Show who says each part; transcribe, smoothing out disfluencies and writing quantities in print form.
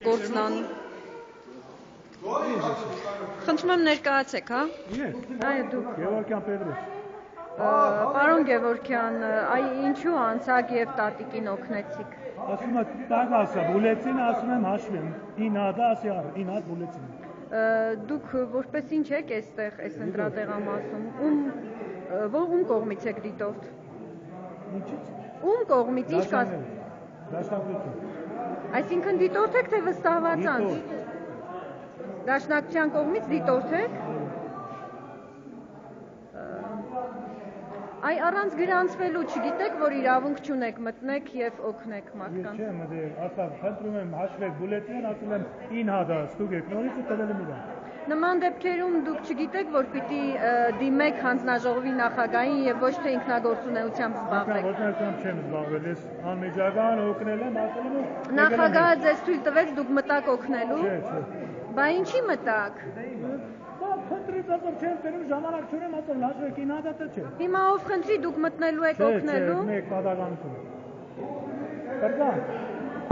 Speaker 1: Գործնան։ Խնդրում եմ ներկայացեք, հա։
Speaker 2: Այո, դուք Գևորգյան Պետրոս։
Speaker 1: Պարոն Գևորգյան, այ ինչու անցակ եւ տատիկին օգնեցիք։
Speaker 2: Ասում եմ, տակ ասա, բուլեցին, ասում եմ հաշվեմ, 9 հատ ասի առ, 9 հատ բուլեցին։
Speaker 1: Դուք որպես ինչ եք այստեղ, այս ընտրատեղամասում, ում կողմից եք դիտորդ։
Speaker 2: Ինչից։
Speaker 1: Ում կողմից ինչ կաս։
Speaker 2: Դաշնակցություն։
Speaker 1: Այսինքն դիտորդ եք թե վստահված անձ։ Դաշնակցության կողմից դիտորդ եք։ Այ առանց գրանցվելու չգիտեք, որ իրավունք չունեք մտնեք եւ օգնեք մարդկանց։
Speaker 2: Չէ, ասա, խնդրում եմ հաշվեք բուլետին, ասում եմ 9 հատ ստուգեք, նորից ու տվել եմ իրան։
Speaker 1: Նման դեպքերում դուք չգիտեք, որ պիտի դիմեք հանձնաժողովի նախագահին եւ ոչ թե ինքնագործունեությամբ զբաղվեք։
Speaker 2: Ինքնագործունեությամբ չեմ զբաղվել, ես անմիջական օգնել եմ, ասել եմ։
Speaker 1: Նախագահը ձեզ թույլ տվեց դուք մտակ օգնելու։
Speaker 2: Չէ։
Speaker 1: Բա ինչի մտակ։
Speaker 2: Խնդրից ասում չեմ տերում ժամանակ չունեմ, ասում հաշվեք 9 հատը չէ։
Speaker 1: Հիմա ով խնդրի դուք մտնելու եք օգնելու։
Speaker 2: Չէ, մեկ պատասխանություն։ Կրկան,